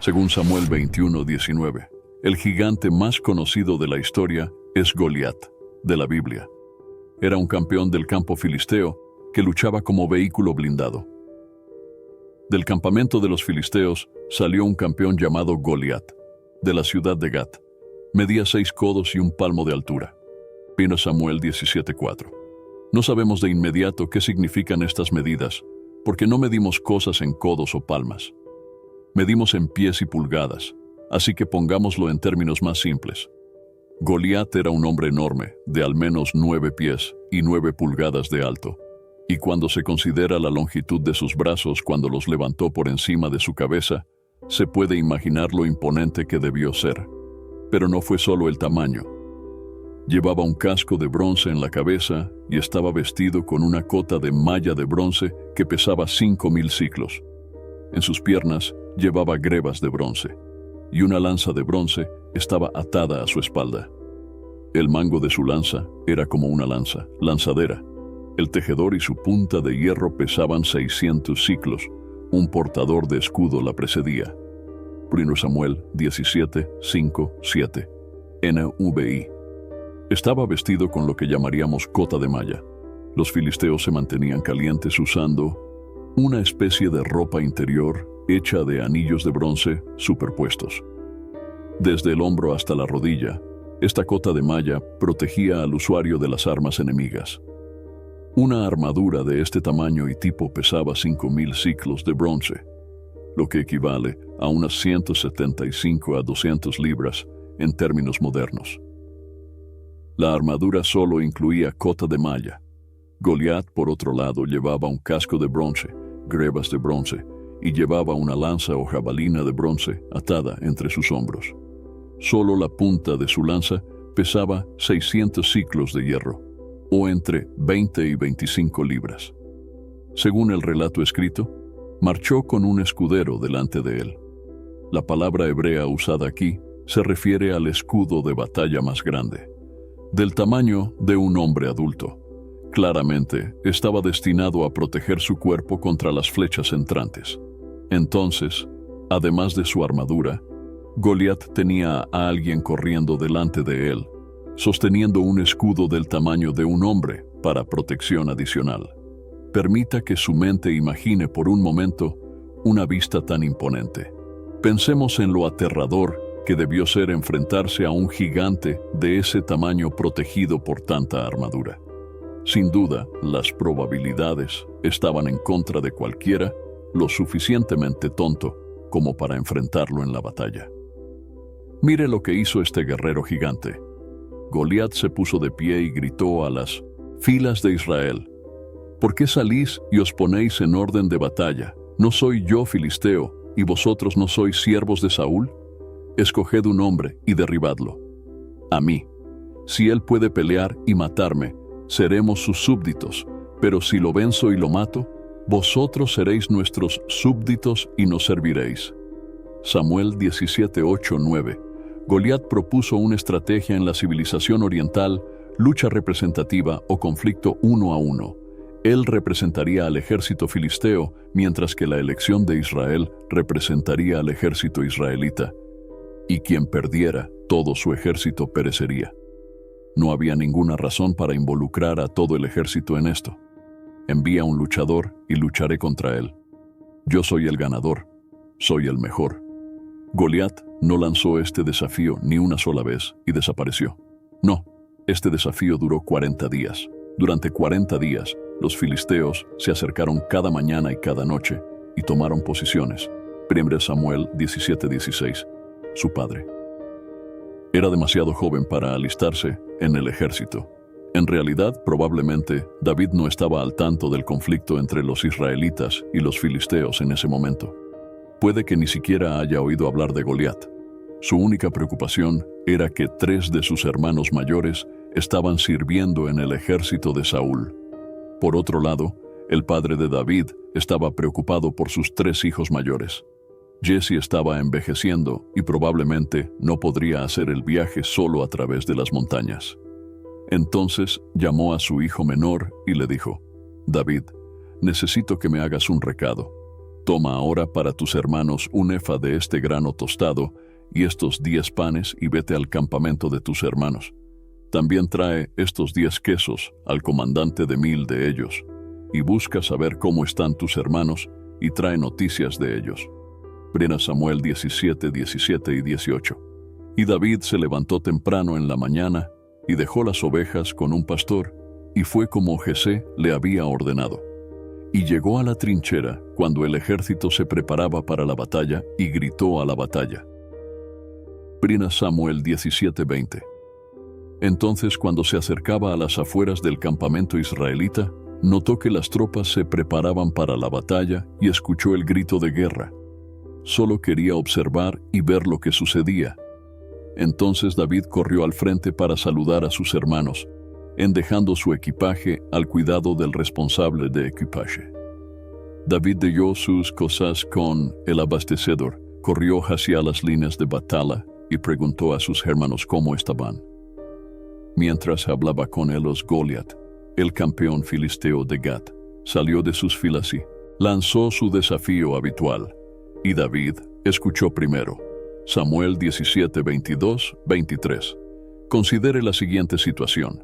Según Samuel 21:19, el gigante más conocido de la historia es Goliat, de la Biblia. Era un campeón del campo filisteo que luchaba como vehículo blindado. Del campamento de los filisteos salió un campeón llamado Goliat, de la ciudad de Gat. Medía 6 codos y 1 palmo de altura. 1 Samuel 17:4. No sabemos de inmediato qué significan estas medidas, porque no medimos cosas en codos o palmas. Medimos en pies y pulgadas, así que pongámoslo en términos más simples. Goliat era un hombre enorme, de al menos 9 pies y 9 pulgadas de alto, y cuando se considera la longitud de sus brazos cuando los levantó por encima de su cabeza, se puede imaginar lo imponente que debió ser. Pero no fue solo el tamaño. Llevaba un casco de bronce en la cabeza y estaba vestido con una cota de malla de bronce que pesaba 5,000 siclos. En sus piernas llevaba grebas de bronce, y una lanza de bronce estaba atada a su espalda. El mango de su lanza era como una lanzadera. El tejedor y su punta de hierro pesaban 600 siclos. Un portador de escudo la precedía. 1 Samuel 17:5-7. NVI. Estaba vestido con lo que llamaríamos cota de malla. Los filisteos se mantenían calientes usando una especie de ropa interior hecha de anillos de bronce superpuestos. Desde el hombro hasta la rodilla, esta cota de malla protegía al usuario de las armas enemigas. Una armadura de este tamaño y tipo pesaba 5,000 siclos de bronce, lo que equivale a unas 175 a 200 libras en términos modernos. La armadura solo incluía cota de malla. Goliat, por otro lado, llevaba un casco de bronce, grebas de bronce, y llevaba una lanza o jabalina de bronce atada entre sus hombros. Solo la punta de su lanza pesaba 600 siclos de hierro, o entre 20 y 25 libras. Según el relato escrito, marchó con un escudero delante de él. La palabra hebrea usada aquí se refiere al escudo de batalla más grande, del tamaño de un hombre adulto. Claramente, estaba destinado a proteger su cuerpo contra las flechas entrantes. Entonces, además de su armadura, Goliat tenía a alguien corriendo delante de él, sosteniendo un escudo del tamaño de un hombre para protección adicional. Permita que su mente imagine por un momento una vista tan imponente. Pensemos en lo aterrador que debió ser enfrentarse a un gigante de ese tamaño protegido por tanta armadura. Sin duda, las probabilidades estaban en contra de cualquiera lo suficientemente tonto como para enfrentarlo en la batalla. Mire lo que hizo este guerrero gigante. Goliat se puso de pie y gritó a las filas de Israel: ¿Por qué salís y os ponéis en orden de batalla? ¿No soy yo filisteo, y vosotros no sois siervos de Saúl? Escoged un hombre y derribadlo. A mí. Si él puede pelear y matarme, seremos sus súbditos, pero si lo venzo y lo mato, vosotros seréis nuestros súbditos y nos serviréis. Samuel 17:8-9. Goliat propuso una estrategia en la civilización oriental, lucha representativa o conflicto 1 a 1. Él representaría al ejército filisteo, mientras que la elección de Israel representaría al ejército israelita. Y quien perdiera, todo su ejército perecería. No había ninguna razón para involucrar a todo el ejército en esto. Envía un luchador y lucharé contra él. Yo soy el ganador, soy el mejor. Goliat no lanzó este desafío ni una sola vez y desapareció. No, este desafío duró 40 días. Durante 40 días, los filisteos se acercaron cada mañana y cada noche y tomaron posiciones. 1 Samuel 17:16. Su padre era demasiado joven para alistarse en el ejército. En realidad, probablemente, David no estaba al tanto del conflicto entre los israelitas y los filisteos en ese momento. Puede que ni siquiera haya oído hablar de Goliat. Su única preocupación era que 3 de sus hermanos mayores estaban sirviendo en el ejército de Saúl. Por otro lado, el padre de David estaba preocupado por sus 3 hijos mayores. Jesse estaba envejeciendo y probablemente no podría hacer el viaje solo a través de las montañas. Entonces llamó a su hijo menor y le dijo: David, necesito que me hagas un recado. Toma ahora para tus hermanos un efa de este grano tostado y estos 10 panes y vete al campamento de tus hermanos. También trae estos 10 quesos al comandante de 1000 de ellos, y busca saber cómo están tus hermanos y trae noticias de ellos. 1 Samuel 17, 17 y 18. Y David se levantó temprano en la mañana y dejó las ovejas con un pastor, y fue como Jesé le había ordenado. Y llegó a la trinchera cuando el ejército se preparaba para la batalla y gritó a la batalla. 1 Samuel 17:20. Entonces, cuando se acercaba a las afueras del campamento israelita, notó que las tropas se preparaban para la batalla y escuchó el grito de guerra. Solo quería observar y ver lo que sucedía. Entonces David corrió al frente para saludar a sus hermanos, dejando su equipaje al cuidado del responsable de equipaje. David dejó sus cosas con el abastecedor, corrió hacia las líneas de batalla y preguntó a sus hermanos cómo estaban. Mientras hablaba con ellos, Goliat, el campeón filisteo de Gat, salió de sus filas y lanzó su desafío habitual, y David escuchó primero. Samuel 17, 22, 23. Considere la siguiente situación.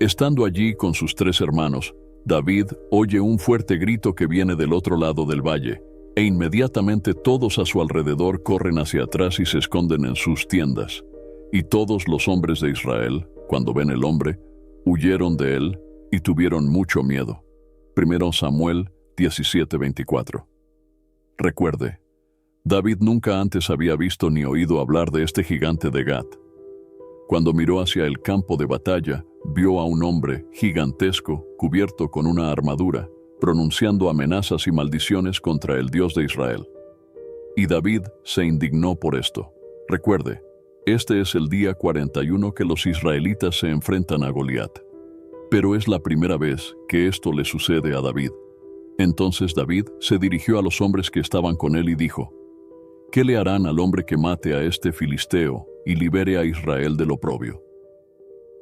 Estando allí con sus 3 hermanos, David oye un fuerte grito que viene del otro lado del valle, e inmediatamente todos a su alrededor corren hacia atrás y se esconden en sus tiendas. Y todos los hombres de Israel, cuando ven el hombre, huyeron de él y tuvieron mucho miedo. 1 Samuel 17, 24. Recuerde, David nunca antes había visto ni oído hablar de este gigante de Gat. Cuando miró hacia el campo de batalla, vio a un hombre gigantesco cubierto con una armadura, pronunciando amenazas y maldiciones contra el Dios de Israel. Y David se indignó por esto. Recuerde, este es el día 41 que los israelitas se enfrentan a Goliat. Pero es la primera vez que esto le sucede a David. Entonces David se dirigió a los hombres que estaban con él y dijo: ¿Qué le harán al hombre que mate a este filisteo y libere a Israel del oprobio?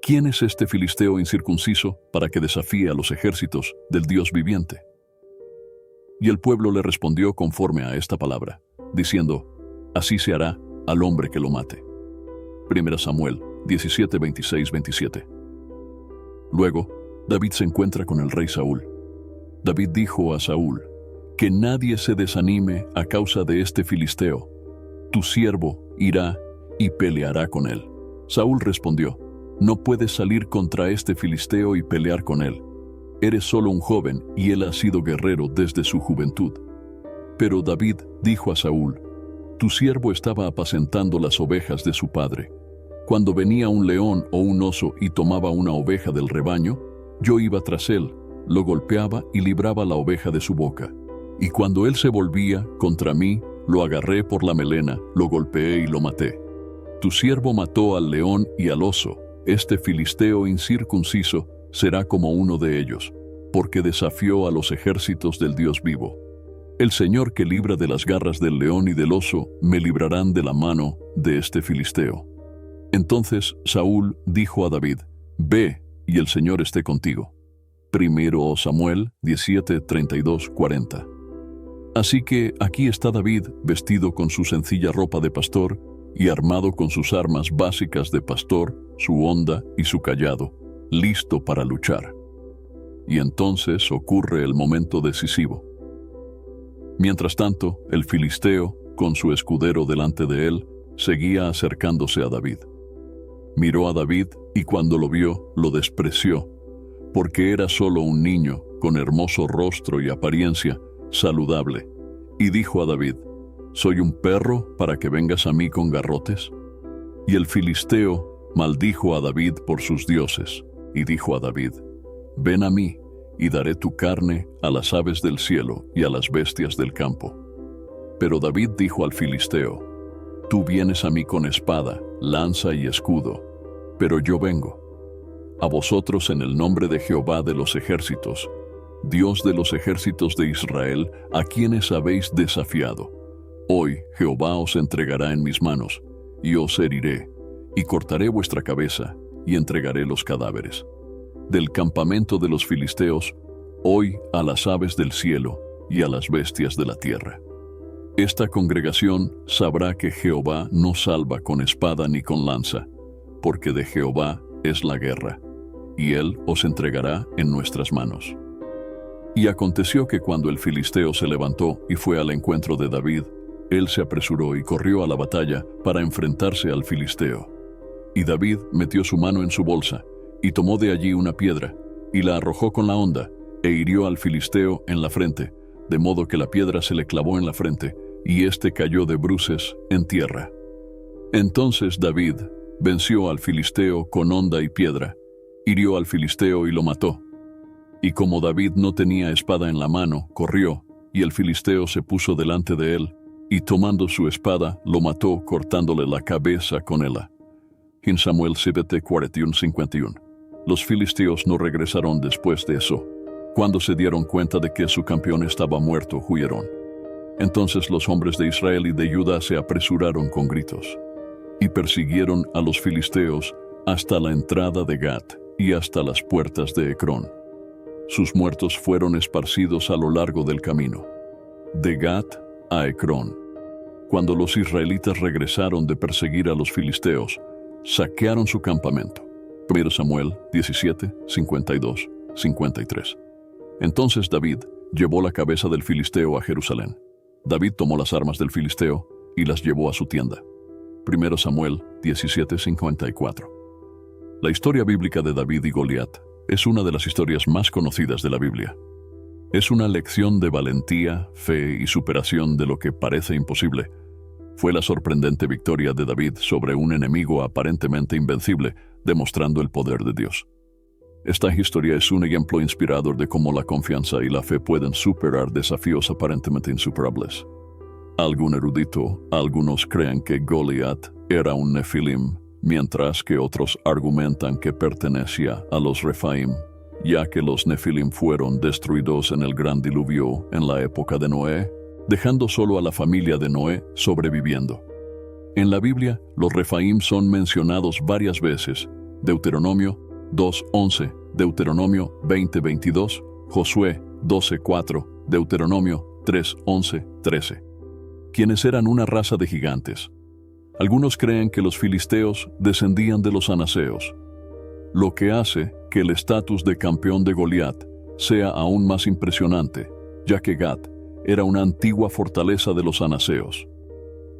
¿Quién es este filisteo incircunciso para que desafíe a los ejércitos del Dios viviente? Y el pueblo le respondió conforme a esta palabra, diciendo: así se hará al hombre que lo mate. 1 Samuel 17, 26, 27. Luego, David se encuentra con el rey Saúl. David dijo a Saúl: que nadie se desanime a causa de este filisteo. Tu siervo irá y peleará con él. Saúl respondió: no puedes salir contra este filisteo y pelear con él. Eres solo un joven y él ha sido guerrero desde su juventud. Pero David dijo a Saúl: tu siervo estaba apacentando las ovejas de su padre. Cuando venía un león o un oso y tomaba una oveja del rebaño, yo iba tras él, lo golpeaba y libraba la oveja de su boca. Y cuando él se volvía contra mí, lo agarré por la melena, lo golpeé y lo maté. Tu siervo mató al león y al oso. Este filisteo incircunciso será como uno de ellos, porque desafió a los ejércitos del Dios vivo. El Señor que libra de las garras del león y del oso, me librarán de la mano de este filisteo. Entonces Saúl dijo a David: ve, y el Señor esté contigo. 1 Samuel 17, 32, 40. Así que aquí está David, vestido con su sencilla ropa de pastor y armado con sus armas básicas de pastor, su honda y su cayado, listo para luchar. Y entonces ocurre el momento decisivo. Mientras tanto, el filisteo, con su escudero delante de él, seguía acercándose a David. Miró a David y cuando lo vio, lo despreció, porque era solo un niño, con hermoso rostro y apariencia, saludable, y dijo a David: ¿soy un perro para que vengas a mí con garrotes? Y el filisteo maldijo a David por sus dioses, y dijo a David: ven a mí, y daré tu carne a las aves del cielo y a las bestias del campo. Pero David dijo al filisteo: tú vienes a mí con espada, lanza y escudo, pero yo vengo a vosotros en el nombre de Jehová de los ejércitos, Dios de los ejércitos de Israel, a quienes habéis desafiado. Hoy Jehová os entregará en mis manos, y os heriré, y cortaré vuestra cabeza, y entregaré los cadáveres. Del campamento de los filisteos, hoy a las aves del cielo, y a las bestias de la tierra. Esta congregación sabrá que Jehová no salva con espada ni con lanza, porque de Jehová es la guerra, y él os entregará en nuestras manos. Y aconteció que cuando el filisteo se levantó y fue al encuentro de David, él se apresuró y corrió a la batalla para enfrentarse al filisteo. Y David metió su mano en su bolsa, y tomó de allí una piedra, y la arrojó con la honda, e hirió al filisteo en la frente, de modo que la piedra se le clavó en la frente, y éste cayó de bruces en tierra. Entonces David venció al filisteo con honda y piedra, hirió al filisteo y lo mató. Y como David no tenía espada en la mano, corrió, y el filisteo se puso delante de él, y tomando su espada, lo mató cortándole la cabeza con ella. En Samuel 7:41-51. Los filisteos no regresaron después de eso. Cuando se dieron cuenta de que su campeón estaba muerto, huyeron. Entonces los hombres de Israel y de Judá se apresuraron con gritos, y persiguieron a los filisteos hasta la entrada de Gat y hasta las puertas de Ecrón. Sus muertos fueron esparcidos a lo largo del camino, de Gat a Ecrón. Cuando los israelitas regresaron de perseguir a los filisteos, saquearon su campamento. 1 Samuel 17, 52, 53. Entonces David llevó la cabeza del filisteo a Jerusalén. David tomó las armas del filisteo y las llevó a su tienda. 1 Samuel 17, 54. La historia bíblica de David y Goliat es una de las historias más conocidas de la Biblia. Es una lección de valentía, fe y superación de lo que parece imposible. Fue la sorprendente victoria de David sobre un enemigo aparentemente invencible, demostrando el poder de Dios. Esta historia es un ejemplo inspirador de cómo la confianza y la fe pueden superar desafíos aparentemente insuperables. Algunos creen que Goliat era un Nefilim, mientras que otros argumentan que pertenecía a los Refaim, ya que los Nefilim fueron destruidos en el gran diluvio en la época de Noé, dejando solo a la familia de Noé sobreviviendo. En la Biblia, los Refaim son mencionados varias veces: Deuteronomio 2:11, Deuteronomio 20:22, Josué 12:4, Deuteronomio 3:11-13. Quienes eran una raza de gigantes. Algunos creen que los filisteos descendían de los anaseos, lo que hace que el estatus de campeón de Goliat sea aún más impresionante, ya que Gat era una antigua fortaleza de los anaseos.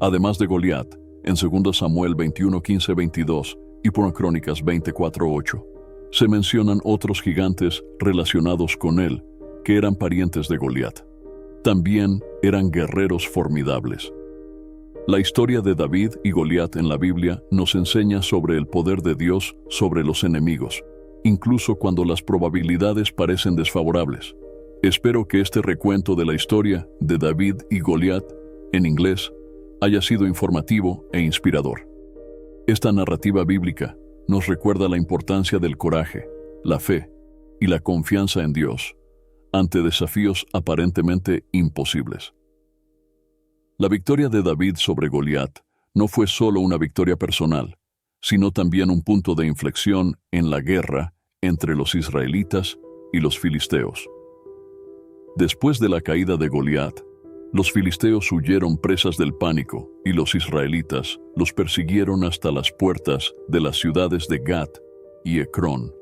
Además de Goliat, en 2 Samuel 21:15-22 y por Crónicas 24:8, se mencionan otros gigantes relacionados con él, que eran parientes de Goliat. También eran guerreros formidables. La historia de David y Goliat en la Biblia nos enseña sobre el poder de Dios sobre los enemigos, incluso cuando las probabilidades parecen desfavorables. Espero que este recuento de la historia de David y Goliat, en inglés, haya sido informativo e inspirador. Esta narrativa bíblica nos recuerda la importancia del coraje, la fe y la confianza en Dios ante desafíos aparentemente imposibles. La victoria de David sobre Goliat no fue solo una victoria personal, sino también un punto de inflexión en la guerra entre los israelitas y los filisteos. Después de la caída de Goliat, los filisteos huyeron presas del pánico y los israelitas los persiguieron hasta las puertas de las ciudades de Gat y Ecrón.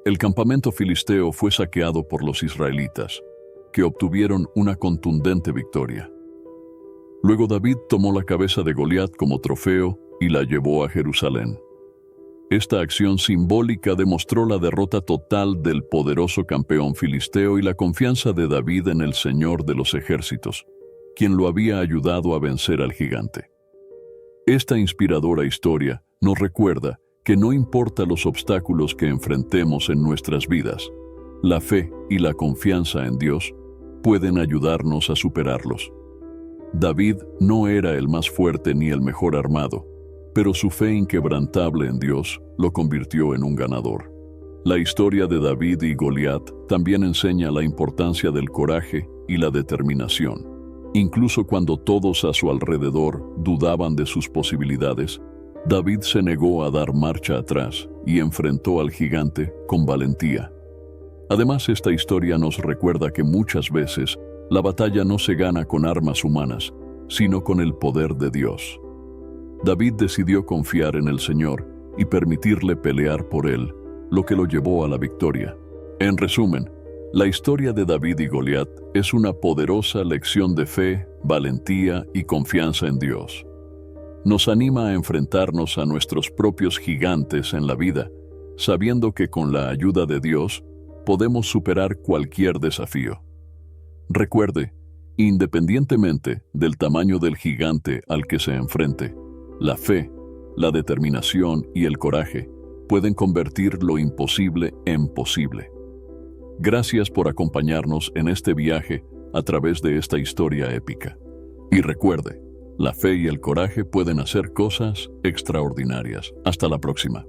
El campamento filisteo fue saqueado por los israelitas, que obtuvieron una contundente victoria. Luego David tomó la cabeza de Goliat como trofeo y la llevó a Jerusalén. Esta acción simbólica demostró la derrota total del poderoso campeón filisteo y la confianza de David en el Señor de los ejércitos, quien lo había ayudado a vencer al gigante. Esta inspiradora historia nos recuerda que no importa los obstáculos que enfrentemos en nuestras vidas, la fe y la confianza en Dios pueden ayudarnos a superarlos. David no era el más fuerte ni el mejor armado, pero su fe inquebrantable en Dios lo convirtió en un ganador. La historia de David y Goliat también enseña la importancia del coraje y la determinación. Incluso cuando todos a su alrededor dudaban de sus posibilidades, David se negó a dar marcha atrás y enfrentó al gigante con valentía. Además, esta historia nos recuerda que muchas veces la batalla no se gana con armas humanas, sino con el poder de Dios. David decidió confiar en el Señor y permitirle pelear por él, lo que lo llevó a la victoria. En resumen, la historia de David y Goliat es una poderosa lección de fe, valentía y confianza en Dios. Nos anima a enfrentarnos a nuestros propios gigantes en la vida, sabiendo que con la ayuda de Dios podemos superar cualquier desafío. Recuerde, independientemente del tamaño del gigante al que se enfrente, la fe, la determinación y el coraje pueden convertir lo imposible en posible. Gracias por acompañarnos en este viaje a través de esta historia épica. Y recuerde, la fe y el coraje pueden hacer cosas extraordinarias. Hasta la próxima.